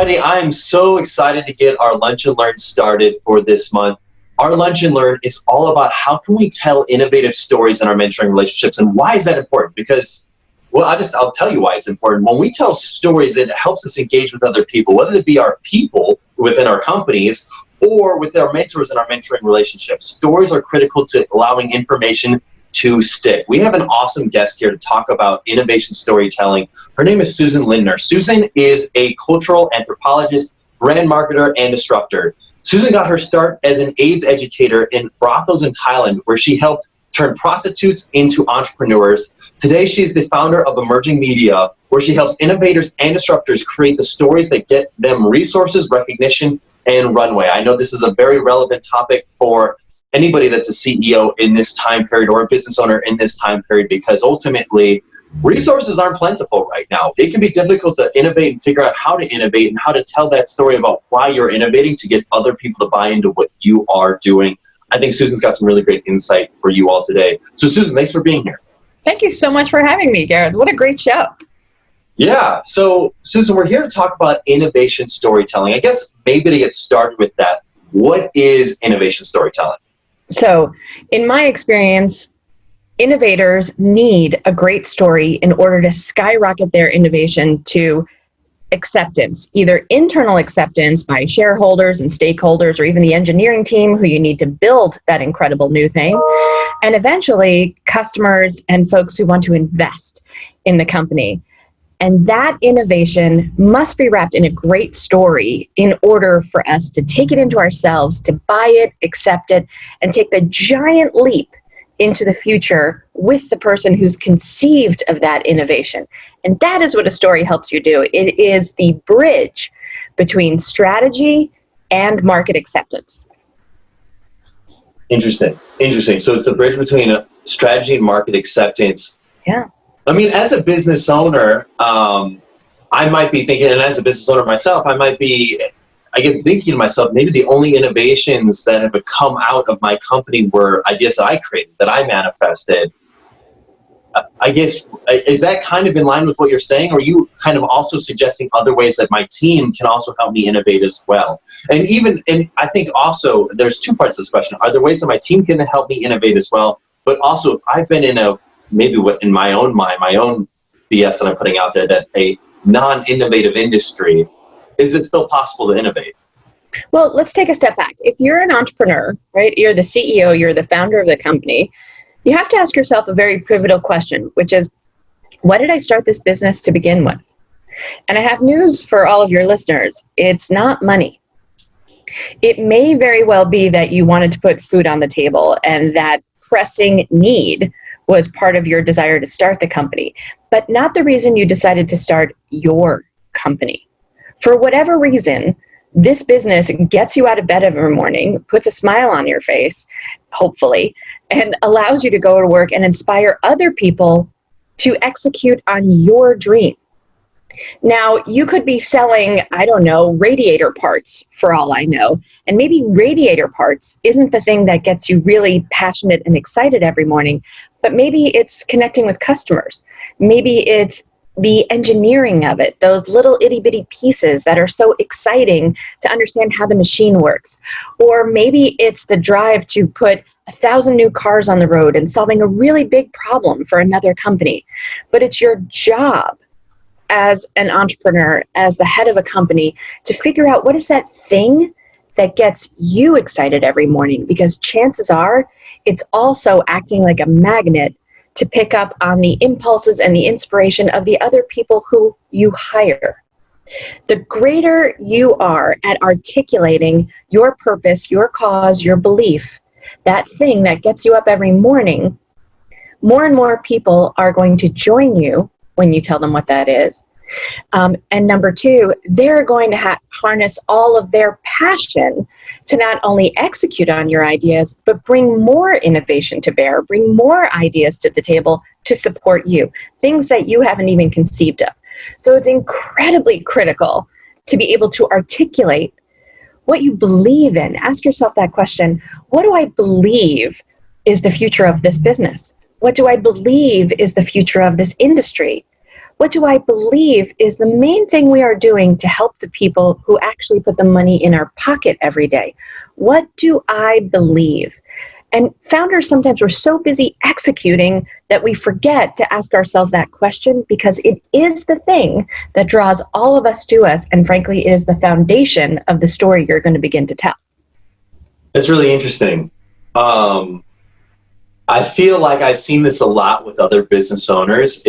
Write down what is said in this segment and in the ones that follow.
Everybody, I am so excited to get our Lunch and Learn started for this month. Our Lunch and Learn is all about how can we tell innovative stories in our mentoring relationships, and why is that important? Because, well, I'll tell you why it's important. When we tell stories, it helps us engage with other people, whether it be our people within our companies or with our mentors in our mentoring relationships. Stories are critical to allowing information to stick. We have an awesome guest here to talk about innovation storytelling. Her name is Susan Lindner. Susan is a cultural anthropologist, brand marketer, and disruptor. Susan got her start as an AIDS educator in brothels in Thailand, where she helped turn prostitutes into entrepreneurs. Today, she's the founder of Emerging Media, where she helps innovators and disruptors create the stories that get them resources, recognition, and runway. I know this is a very relevant topic for anybody that's a CEO in this time period or a business owner in this time period, because ultimately resources aren't plentiful right now. It can be difficult to innovate and figure out how to innovate and how to tell that story about why you're innovating to get other people to buy into what you are doing. I think Susan's got some really great insight for you all today. So Susan, thanks for being here. Thank you so much for having me, Gareth. What a great show. Yeah, so Susan, we're here to talk about innovation storytelling. I guess maybe to get started with that, what is innovation storytelling? So, in my experience, innovators need a great story in order to skyrocket their innovation to acceptance, either internal acceptance by shareholders and stakeholders, or even the engineering team who you need to build that incredible new thing, and eventually customers and folks who want to invest in the company. And that innovation must be wrapped in a great story in order for us to take it into ourselves, to buy it, accept it, and take the giant leap into the future with the person who's conceived of that innovation. And that is what a story helps you do. It is the bridge between strategy and market acceptance. Interesting. So it's the bridge between strategy and market acceptance. Yeah. I mean, as a business owner, I might be thinking, and as a business owner myself, I might be, thinking to myself, maybe the only innovations that have come out of my company were ideas that I created, that I manifested. I guess, is that kind of in line with what you're saying? Or are you kind of also suggesting other ways that my team can also help me innovate as well? And I think also there's two parts to this question. Are there ways that my team can help me innovate as well? But also, if I've been in in my own mind, my own BS that I'm putting out there, that a non-innovative industry, is it still possible to innovate? Well, let's take a step back. If you're an entrepreneur, right, you're the CEO, you're the founder of the company, you have to ask yourself a very pivotal question, which is, why did I start this business to begin with? And I have news for all of your listeners. It's not money. It may very well be that you wanted to put food on the table, and that pressing need was part of your desire to start the company, but not the reason you decided to start your company. For whatever reason, this business gets you out of bed every morning, puts a smile on your face, hopefully, and allows you to go to work and inspire other people to execute on your dream. Now, you could be selling, radiator parts for all I know, and maybe radiator parts isn't the thing that gets you really passionate and excited every morning, but maybe it's connecting with customers. Maybe it's the engineering of it, those little itty bitty pieces that are so exciting to understand how the machine works. Or maybe it's the drive to put 1,000 new cars on the road and solving a really big problem for another company. But it's your job as an entrepreneur, as the head of a company, to figure out what is that thing that gets you excited every morning, because chances are it's also acting like a magnet to pick up on the impulses and the inspiration of the other people who you hire. The greater you are at articulating your purpose, your cause, your belief, that thing that gets you up every morning, more and more people are going to join you when you tell them what that is. And number two, they're going to harness all of their passion to not only execute on your ideas, but bring more innovation to bear, bring more ideas to the table to support you, things that you haven't even conceived of. So it's incredibly critical to be able to articulate what you believe in. Ask yourself that question: what do I believe is the future of this business? What do I believe is the future of this industry? What do I believe is the main thing we are doing to help the people who actually put the money in our pocket every day? What do I believe? And founders sometimes we're so busy executing that we forget to ask ourselves that question, because it is the thing that draws all of us to us. And frankly, it is the foundation of the story you're going to begin to tell. It's really interesting. I feel like I've seen this a lot with other business owners.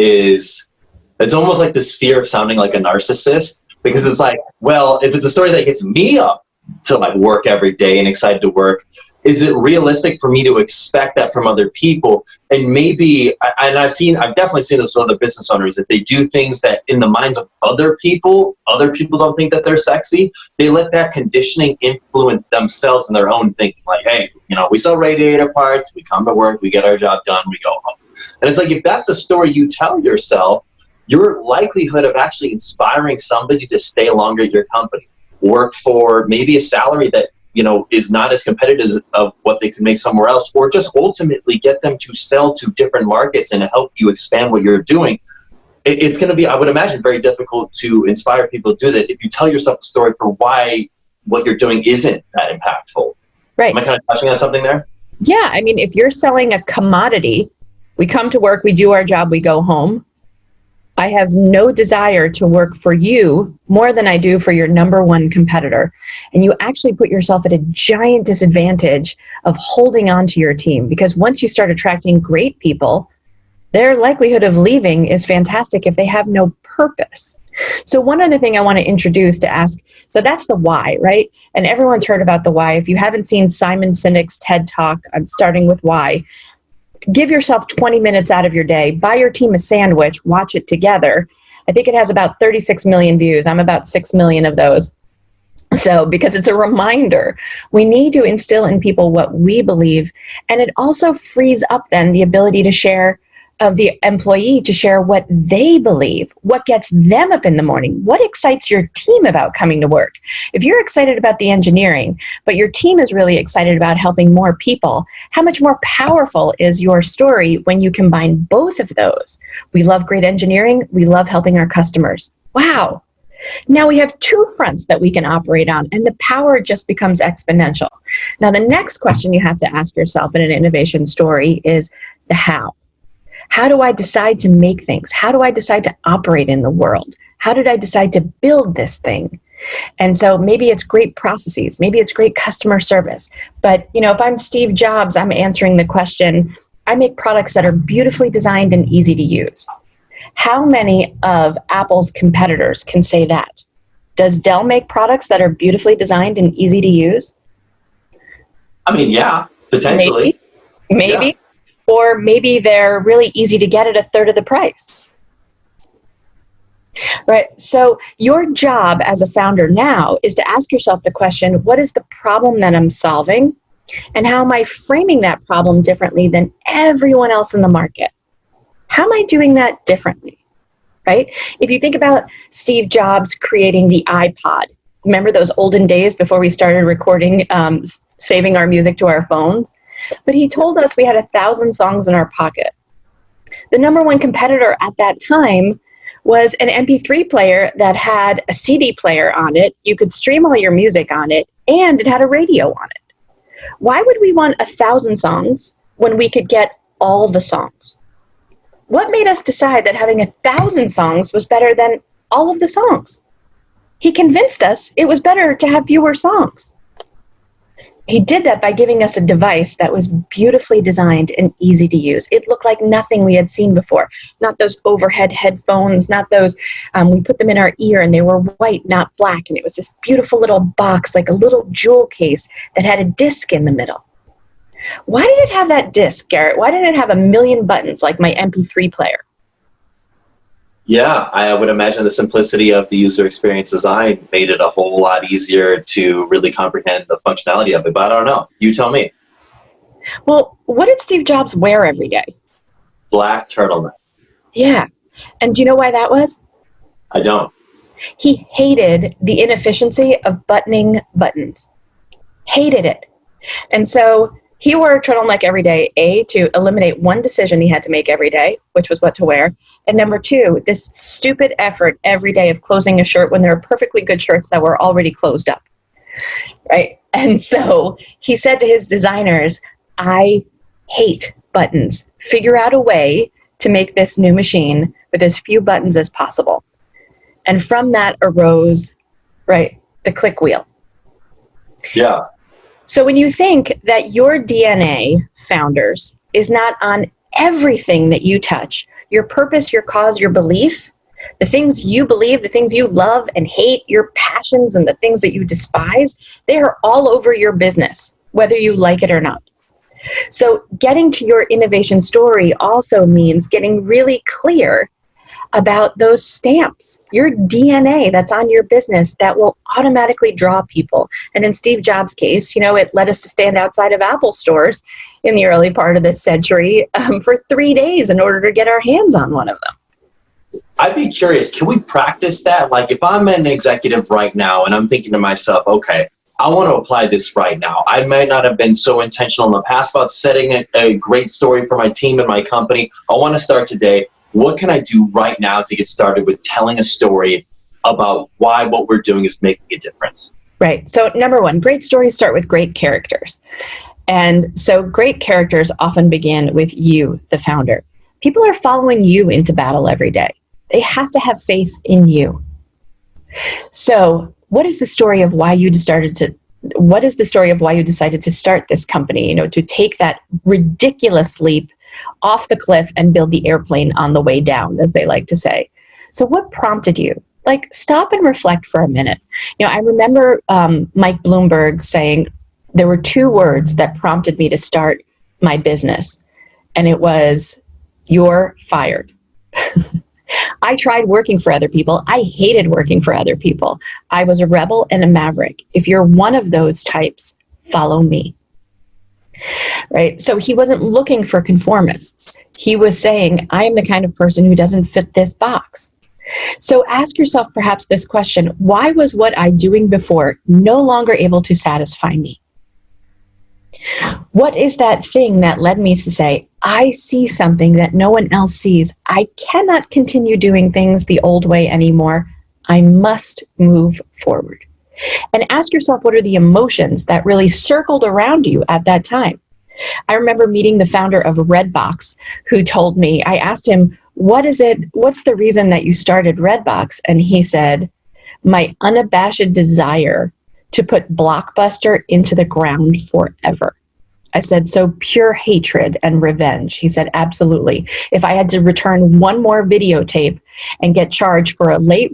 It's almost like this fear of sounding like a narcissist, because it's like, well, if it's a story that gets me up to like work every day and excited to work, is it realistic for me to expect that from other people? And maybe, and I've definitely seen this with other business owners, if they do things that in the minds of other people don't think that they're sexy, they let that conditioning influence themselves and their own thinking. Like, hey, we sell radiator parts, we come to work, we get our job done, we go home. And it's like, if that's a story you tell yourself, your likelihood of actually inspiring somebody to stay longer at your company, work for maybe a salary that is not as competitive as of what they could make somewhere else, or just ultimately get them to sell to different markets and help you expand what you're doing. It's going to be, I would imagine, very difficult to inspire people to do that if you tell yourself a story for why what you're doing isn't that impactful. Right. Am I kind of touching on something there? Yeah. I mean, if you're selling a commodity, we come to work, we do our job, we go home. I have no desire to work for you more than I do for your number one competitor. And you actually put yourself at a giant disadvantage of holding on to your team, because once you start attracting great people, their likelihood of leaving is fantastic if they have no purpose. So one other thing I want to introduce to ask, so that's the why, right? And everyone's heard about the why. If you haven't seen Simon Sinek's TED Talk on starting with why, give yourself 20 minutes out of your day, buy your team a sandwich, watch it together. I think it has about 36 million views. I'm about 6 million of those. So, because it's a reminder, we need to instill in people what we believe. And it also frees up then the ability to share, of the employee to share what they believe, what gets them up in the morning, what excites your team about coming to work. If you're excited about the engineering, but your team is really excited about helping more people, how much more powerful is your story when you combine both of those? We love great engineering, we love helping our customers. Wow. Now we have two fronts that we can operate on, and the power just becomes exponential. Now the next question you have to ask yourself in an innovation story is the how. How do I decide to make things? How do I decide to operate in the world? How did I decide to build this thing? And so maybe it's great processes, maybe it's great customer service. But if I'm Steve Jobs, I'm answering the question, I make products that are beautifully designed and easy to use. How many of Apple's competitors can say that? Does Dell make products that are beautifully designed and easy to use? I mean, yeah, potentially. Maybe. Yeah. Or maybe they're really easy to get at a third of the price. Right? So your job as a founder now is to ask yourself the question, what is the problem that I'm solving? And how am I framing that problem differently than everyone else in the market? How am I doing that differently? Right? If you think about Steve Jobs creating the iPod, remember those olden days before we started recording, saving our music to our phones? But he told us we had 1,000 songs in our pocket. The number one competitor at that time was an MP3 player that had a CD player on it. You could stream all your music on it, and it had a radio on it. Why would we want 1,000 songs when we could get all the songs? What made us decide that having 1,000 songs was better than all of the songs? He convinced us it was better to have fewer songs. He did that by giving us a device that was beautifully designed and easy to use. It looked like nothing we had seen before. Not those overhead headphones, not those, we put them in our ear and they were white, not black. And it was this beautiful little box, like a little jewel case that had a disc in the middle. Why did it have that disc, Garrett? Why didn't it have a million buttons like my MP3 player? Yeah, I would imagine the simplicity of the user experience design made it a whole lot easier to really comprehend the functionality of it. But I don't know. You tell me. Well, what did Steve Jobs wear every day? Black turtleneck. Yeah. And do you know why that was? I don't. He hated the inefficiency of buttoning buttons. Hated it. And so He wore a turtleneck every day, A, to eliminate one decision he had to make every day, which was what to wear. And number two, this stupid effort every day of closing a shirt when there are perfectly good shirts that were already closed up, right? And so he said to his designers, I hate buttons. Figure out a way to make this new machine with as few buttons as possible. And from that arose, right, the click wheel. Yeah. So when you think that your DNA, founders, is not on everything that you touch, your purpose, your cause, your belief, the things you believe, the things you love and hate, your passions and the things that you despise, they are all over your business, whether you like it or not. So getting to your innovation story also means getting really clear about those stamps, your DNA that's on your business that will automatically draw people. And in Steve Jobs' case, it led us to stand outside of Apple stores in the early part of this century for 3 days in order to get our hands on one of them. I'd be curious, can we practice that? Like if I'm an executive right now and I'm thinking to myself, okay, I want to apply this right now. I might not have been so intentional in the past about setting a great story for my team and my company. I want to start today. What can I do right now to get started with telling a story about why what we're doing is making a difference? Right. So number one, great stories start with great characters. And so great characters often begin with you, the founder. People are following you into battle every day. They have to have faith in you. So what is the story of why you decided to start this company, to take that ridiculous leap off the cliff and build the airplane on the way down, as they like to say. So what prompted you? Like, stop and reflect for a minute. I remember Mike Bloomberg saying there were 2 words that prompted me to start my business. And it was, you're fired. I tried working for other people. I hated working for other people. I was a rebel and a maverick. If you're one of those types, follow me. Right? So he wasn't looking for conformists. He was saying, I am the kind of person who doesn't fit this box. So ask yourself perhaps this question: why was what I doing before no longer able to satisfy me? What is that thing that led me to say, I see something that no one else sees. I cannot continue doing things the old way anymore. I must move forward. And ask yourself, what are the emotions that really circled around you at that time? I remember meeting the founder of Redbox, who told me, I asked him, what's the reason that you started Redbox? And he said, my unabashed desire to put Blockbuster into the ground forever. I said, so pure hatred and revenge. He said, absolutely. If I had to return one more videotape and get charged for a late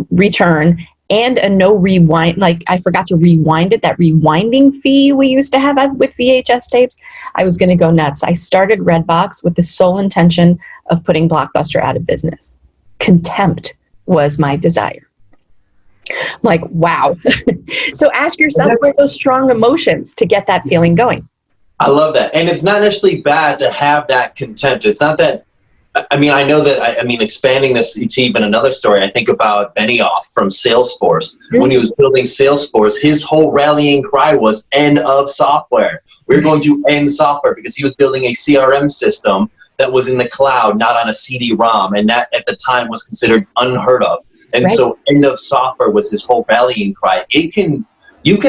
return and a no rewind, like I forgot to rewind it, that rewinding fee we used to have with VHS tapes, I was going to go nuts. I started Redbox with the sole intention of putting Blockbuster out of business. Contempt was my desire. I'm like, wow. So ask yourself, what are those strong emotions to get that feeling going? I love that. And it's not necessarily bad to have that contempt. It's not that, I know that, expanding this to even another story, I think about Benioff from Salesforce. Mm-hmm. When he was building Salesforce, his whole rallying cry was end of software. We're going to end software, because he was building a CRM system that was in the cloud, not on a CD-ROM. And that at the time was considered unheard of. And right. So end of software was his whole rallying cry. You can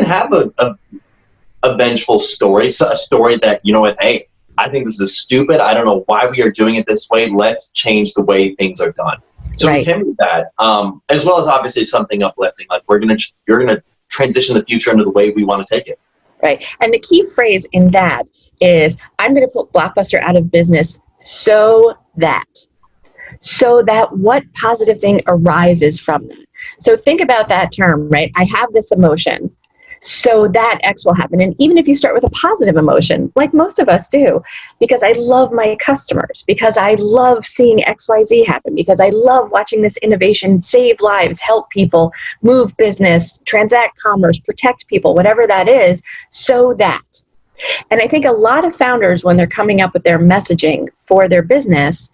have a vengeful story, a story that, hey, I think this is stupid. I don't know why we are doing it this way. Let's change the way things are done. So right. We can do that, as well as obviously something uplifting. Like you're gonna transition the future into the way we want to take it. Right. And the key phrase in that is, I'm going to put Blockbuster out of business so that what positive thing arises from that. So think about that term, right? I have this emotion, so that X will happen. And even if you start with a positive emotion, like most of us do, because I love my customers, because I love seeing XYZ happen, because I love watching this innovation save lives, help people, move business, transact commerce, protect people, whatever that is, so that. And I think a lot of founders, when they're coming up with their messaging for their business,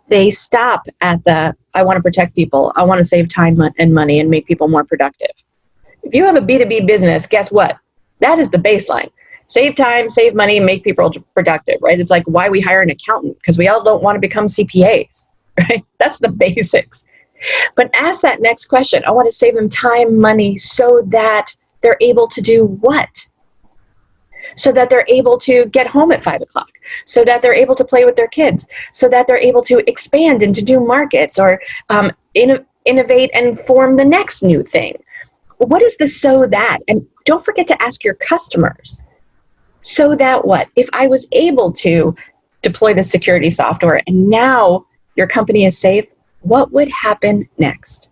they stop at I want to protect people, I want to save time and money and make people more productive. If you have a B2B business, guess what? That is the baseline. Save time, save money, make people productive, right? It's like why we hire an accountant, because we all don't want to become CPAs, right? That's the basics. But ask that next question. I want to save them time, money, so that they're able to do what? So that they're able to get home at 5 o'clock, so that they're able to play with their kids, so that they're able to expand into new markets or innovate and form the next new thing. What is the so that? And don't forget to ask your customers, so that what? If I was able to deploy the security software and now your company is safe, what would happen next?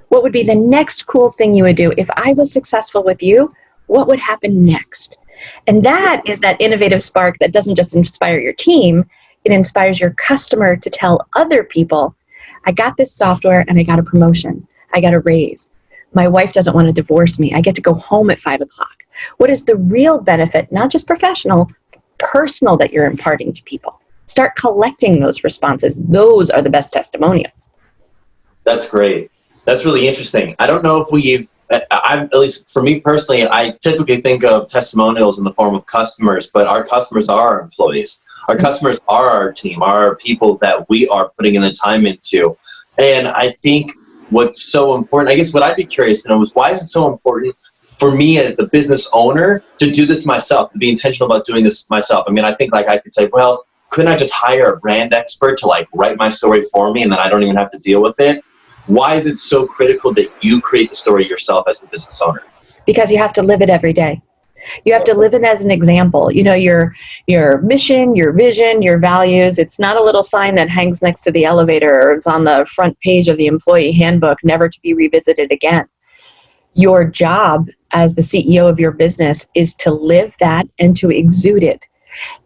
What would be the next cool thing you would do? If I was successful with you, what would happen next? And that is that innovative spark that doesn't just inspire your team, it inspires your customer to tell other people, I got this software and I got a promotion. I got a raise. My wife doesn't want to divorce me. I get to go home at 5 o'clock. What is the real benefit, not just professional, personal, that you're imparting to people? Start collecting those responses. Those are the best testimonials. That's great. That's really interesting. I don't know if at least for me personally, I typically think of testimonials in the form of customers, but our customers are our employees. Our customers are our team, are people that we are putting in the time into. And I think what's so important, I guess what I'd be curious to know is, why is it so important for me as the business owner to do this myself, to be intentional about doing this myself? I mean, I think like I could say, well, couldn't I just hire a brand expert to like write my story for me and then I don't even have to deal with it? Why is it so critical that you create the story yourself as the business owner? Because you have to live it every day. You have to live it as an example. You know, your mission, your vision, your values. It's not a little sign that hangs next to the elevator or it's on the front page of the employee handbook, never to be revisited again. Your job as the CEO of your business is to live that and to exude it.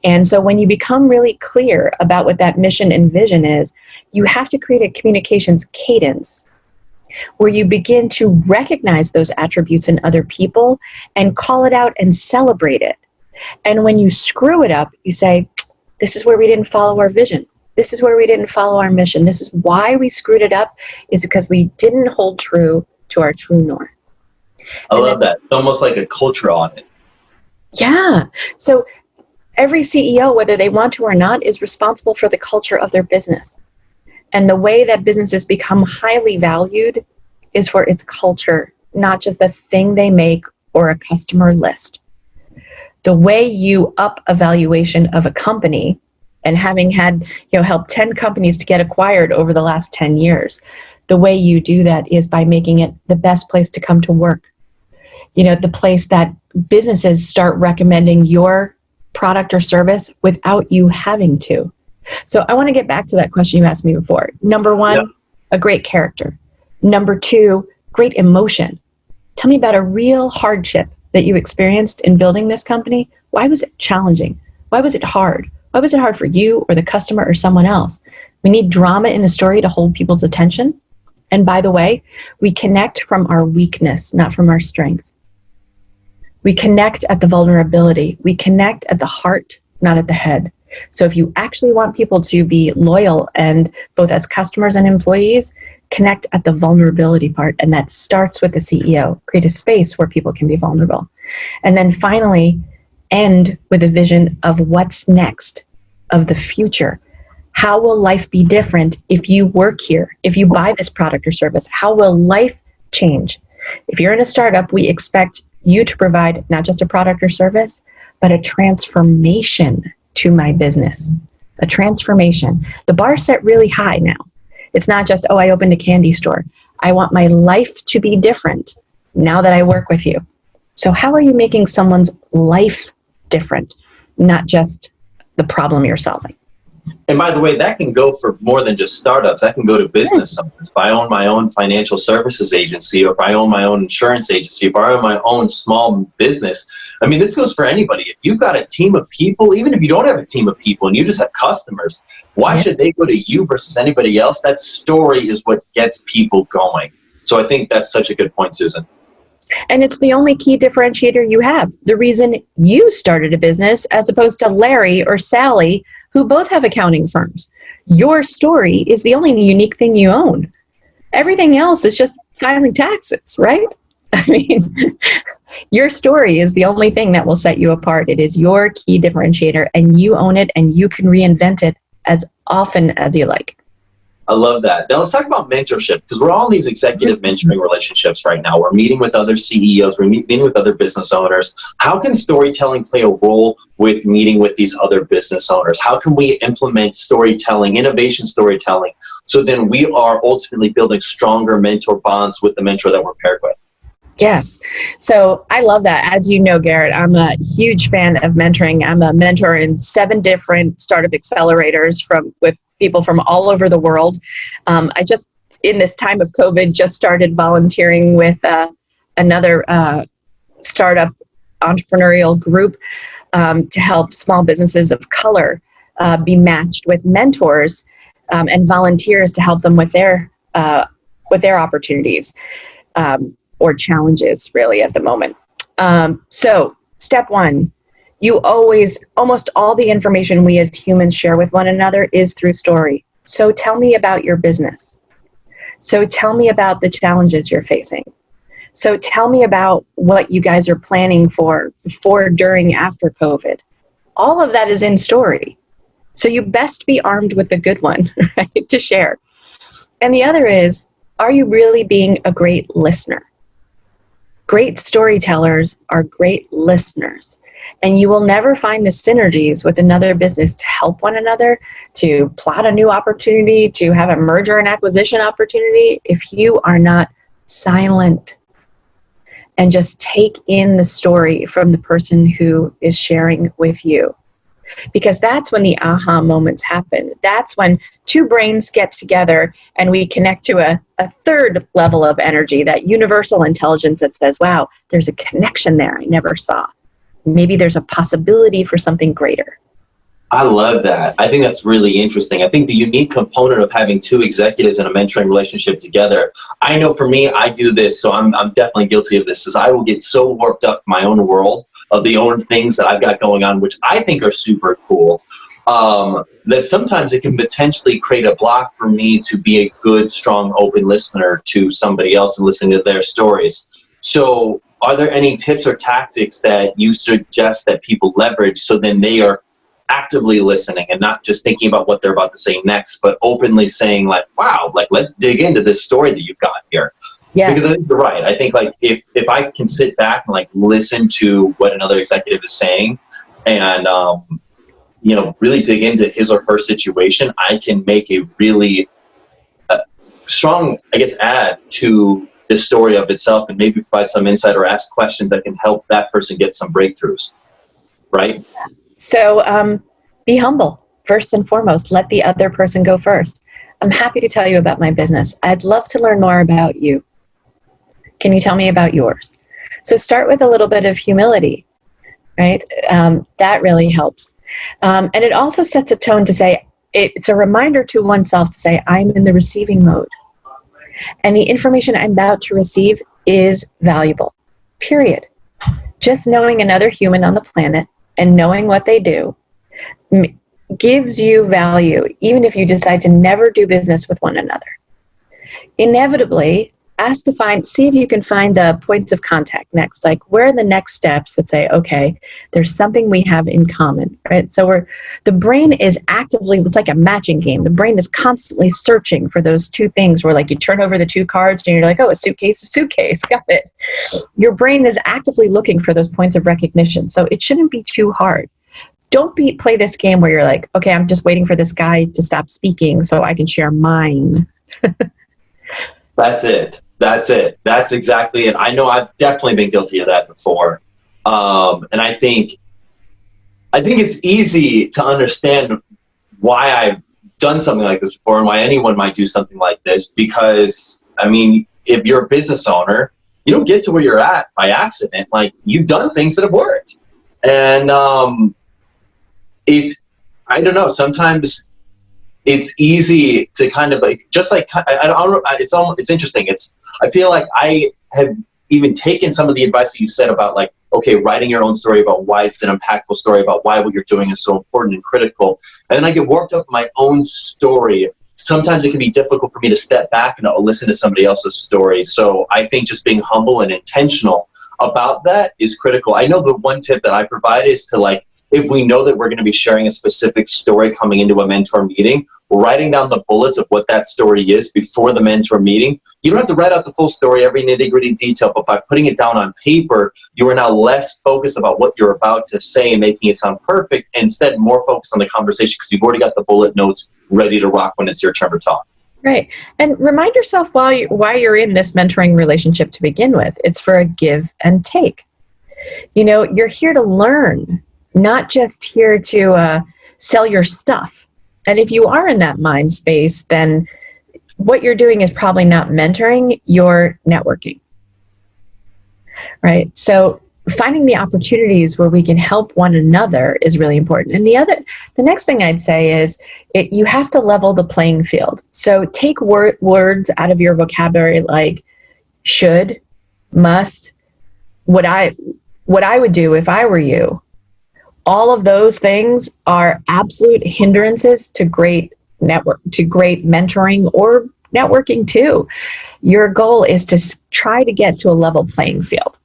And so when you become really clear about what that mission and vision is, you have to create a communications cadence where you begin to recognize those attributes in other people and call it out and celebrate it. And when you screw it up, you say, this is where we didn't follow our vision. This is where we didn't follow our mission. This is why we screwed it up, is because we didn't hold true to our true north. I love that. It's almost like a culture audit. Yeah. So every CEO, whether they want to or not, is responsible for the culture of their business. And the way that businesses become highly valued is for its culture, not just a thing they make or a customer list. The way you up a valuation of a company, and having had, helped 10 companies to get acquired over the last 10 years, the way you do that is by making it the best place to come to work. The place that businesses start recommending your product or service without you having to. So I want to get back to that question you asked me before. Number one, a great character. Number two, great emotion. Tell me about a real hardship that you experienced in building this company. Why was it challenging? Why was it hard? Why was it hard for you or the customer or someone else? We need drama in a story to hold people's attention. And by the way, we connect from our weakness, not from our strength. We connect at the vulnerability. We connect at the heart, not at the head. So if you actually want people to be loyal, and both as customers and employees, connect at the vulnerability part. And that starts with the CEO. Create a space where people can be vulnerable. And then finally, end with a vision of what's next, of the future. How will life be different if you work here? If you buy this product or service, how will life change? If you're in a startup, we expect you to provide not just a product or service, but a transformation to my business. A transformation. The bar's set really high now. It's not just, I opened a candy store. I want my life to be different now that I work with you. So how are you making someone's life different, not just the problem you're solving? And by the way, that can go for more than just startups. That can go to business owners. If I own my own financial services agency, or if I own my own insurance agency, if I own my own small business, I mean, this goes for anybody. If you've got a team of people, even if you don't have a team of people and you just have customers, why should they go to you versus anybody else? That story is what gets people going. So I think that's such a good point, Susan. And it's the only key differentiator you have. The reason you started a business as opposed to Larry or Sally, who both have accounting firms. Your story is the only unique thing you own. Everything else is just filing taxes, right? I mean, Your story is the only thing that will set you apart. It is your key differentiator, and you own it, and you can reinvent it as often as you like. I love that. Now let's talk about mentorship, because we're all in these executive mentoring relationships right now. We're meeting with other CEOs, we're meeting with other business owners. How can storytelling play a role with meeting with these other business owners? How can we implement storytelling, innovation storytelling, so then we are ultimately building stronger mentor bonds with the mentor that we're paired with? Yes. So I love that. As you know, Garrett, I'm a huge fan of mentoring. I'm a mentor in 7 different startup accelerators with people from all over the world. I just, in this time of COVID, just started volunteering with another startup entrepreneurial group to help small businesses of color be matched with mentors and volunteers to help them with their opportunities. Or challenges, really, at the moment. So step 1, almost all the information we as humans share with one another is through story. So tell me about your business. So tell me about the challenges you're facing. So tell me about what you guys are planning for before, during, after COVID. All of that is in story. So you best be armed with the good one, right, to share. And the other is, are you really being a great listener? Great storytellers are great listeners, and you will never find the synergies with another business to help one another, to plot a new opportunity, to have a merger and acquisition opportunity, if you are not silent and just take in the story from the person who is sharing with you. Because that's when the aha moments happen. That's when 2 brains get together and we connect to a third level of energy, that universal intelligence that says, wow, there's a connection there I never saw. Maybe there's a possibility for something greater. I love that. I think that's really interesting. I think the unique component of having 2 executives in a mentoring relationship together, I know for me, I do this, so I'm definitely guilty of this, is I will get so warped up in my own world of the own things that I've got going on, which I think are super cool, that sometimes it can potentially create a block for me to be a good, strong, open listener to somebody else and listening to their stories. So are there any tips or tactics that you suggest that people leverage so then they are actively listening and not just thinking about what they're about to say next, but openly saying like, wow, like let's dig into this story that you've got here? Yes. Because I think you're right. I think like if I can sit back and like listen to what another executive is saying and really dig into his or her situation, I can make a really strong, I guess, add to the story of itself and maybe provide some insight or ask questions that can help that person get some breakthroughs, right? So be humble, first and foremost. Let the other person go first. I'm happy to tell you about my business. I'd love to learn more about you. Can you tell me about yours? So start with a little bit of humility, right? That really helps. And it also sets a tone to say, it's a reminder to oneself to say, I'm in the receiving mode. And the information I'm about to receive is valuable, period. Just knowing another human on the planet and knowing what they do gives you value, even if you decide to never do business with one another. Inevitably, see if you can find the points of contact next. Like, where are the next steps that say, okay, there's something we have in common, right? So the brain is actively, it's like a matching game. The brain is constantly searching for those 2 things where like you turn over the 2 cards and you're like, oh, a suitcase, got it. Your brain is actively looking for those points of recognition. So it shouldn't be too hard. Don't play this game where you're like, okay, I'm just waiting for this guy to stop speaking so I can share mine. That's it. That's exactly it. I know I've definitely been guilty of that before. And I think it's easy to understand why I've done something like this before and why anyone might do something like this. Because, I mean, if you're a business owner, you don't get to where you're at by accident. Like, you've done things that have worked. And I don't know, sometimes it's easy to kind of like, just like, it's interesting. I feel like I have even taken some of the advice that you said about like, okay, writing your own story about why it's an impactful story, about why what you're doing is so important and critical. And then I get worked up in my own story. Sometimes it can be difficult for me to step back and listen to somebody else's story. So I think just being humble and intentional about that is critical. I know the one tip that I provide is to, like, if we know that we're going to be sharing a specific story coming into a mentor meeting, writing down the bullets of what that story is before the mentor meeting. You don't have to write out the full story, every nitty-gritty detail, but by putting it down on paper, you are now less focused about what you're about to say and making it sound perfect, and instead more focused on the conversation because you've already got the bullet notes ready to rock when it's your turn to talk. Right. And remind yourself why you're in this mentoring relationship to begin with. It's for a give and take. You know, you're here to learn, not just here to sell your stuff. And if you are in that mind space, then what you're doing is probably not mentoring, you're networking. Right? So finding the opportunities where we can help one another is really important. And the next thing I'd say is you have to level the playing field. So take words out of your vocabulary like should, must, what I would do if I were you. All of those things are absolute hindrances to great mentoring or networking too. Your goal is to try to get to a level playing field.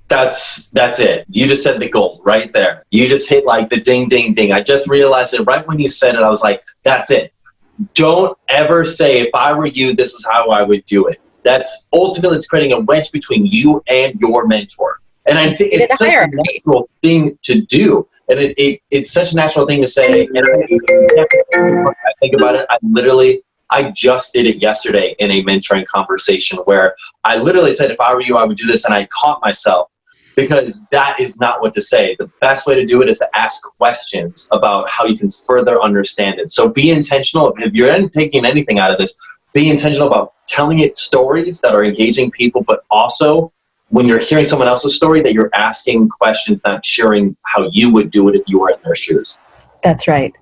That's it. You just said the goal right there. You just hit like the ding, ding, ding. I just realized it right when you said it. I was like, that's it. Don't ever say, if I were you, this is how I would do it. That's ultimately, it's creating a wedge between you and your mentor. And I think it's such a natural thing to do. And it's such a natural thing to say. And I think about it, I just did it yesterday in a mentoring conversation where I literally said, if I were you, I would do this. And I caught myself because that is not what to say. The best way to do it is to ask questions about how you can further understand it. So be intentional. If you're taking anything out of this, be intentional about telling it stories that are engaging people, but also when you're hearing someone else's story, that you're asking questions, not sharing how you would do it if you were in their shoes. That's right.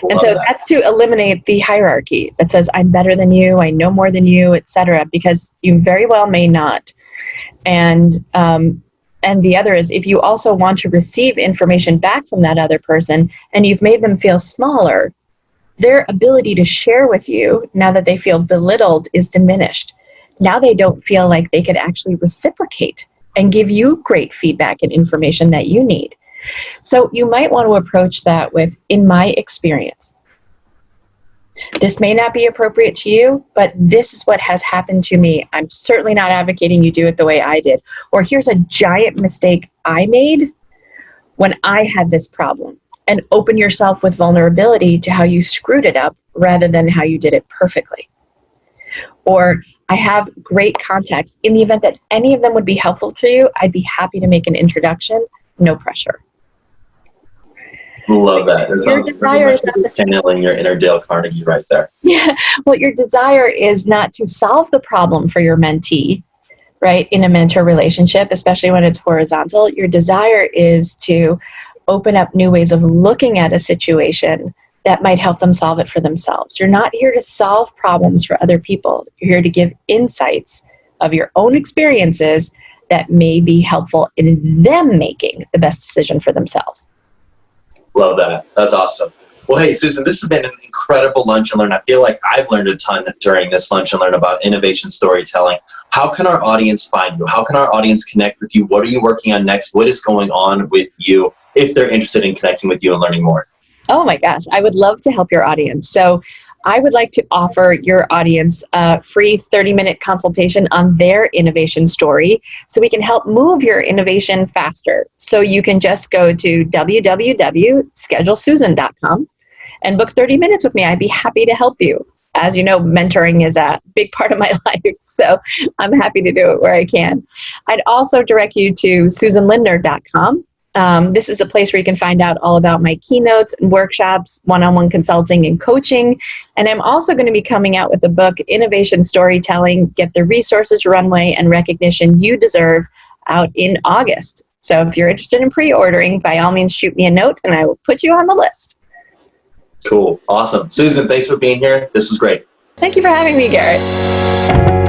And so that's to eliminate the hierarchy that says, I'm better than you, I know more than you, etc., because you very well may not. And the other is, if you also want to receive information back from that other person and you've made them feel smaller, their ability to share with you, now that they feel belittled, is diminished. Now they don't feel like they could actually reciprocate and give you great feedback and information that you need. So you might want to approach that with, in my experience. This may not be appropriate to you, but this is what has happened to me. I'm certainly not advocating you do it the way I did. Or here's a giant mistake I made when I had this problem. And open yourself with vulnerability to how you screwed it up rather than how you did it perfectly. Or I have great contacts. In the event that any of them would be helpful to you, I'd be happy to make an introduction. No pressure. Love that. Your desire is not channeling your inner Dale Carnegie right there. Yeah. Well, your desire is not to solve the problem for your mentee, right? In a mentor relationship, especially when it's horizontal. Your desire is to open up new ways of looking at a situation that might help them solve it for themselves. You're not here to solve problems for other people. You're here to give insights of your own experiences that may be helpful in them making the best decision for themselves. Love that. That's awesome. Well, hey, Susan, this has been an incredible Lunch and Learn. I feel like I've learned a ton during this Lunch and Learn about innovation storytelling. How can our audience find you? How can our audience connect with you? What are you working on next? What is going on with you if they're interested in connecting with you and learning more? Oh my gosh, I would love to help your audience. So I would like to offer your audience a free 30-minute consultation on their innovation story so we can help move your innovation faster. So you can just go to www.schedulesusan.com and book 30 minutes with me. I'd be happy to help you. As you know, mentoring is a big part of my life, so I'm happy to do it where I can. I'd also direct you to susanlindner.com. This is a place where you can find out all about my keynotes and workshops, one-on-one consulting and coaching. And I'm also going to be coming out with a book, Innovation Storytelling, Get the Resources, Runway, and Recognition You Deserve, out in August. So if you're interested in pre-ordering, by all means, shoot me a note and I will put you on the list. Cool. Awesome. Susan, thanks for being here. This was great. Thank you for having me, Garrett.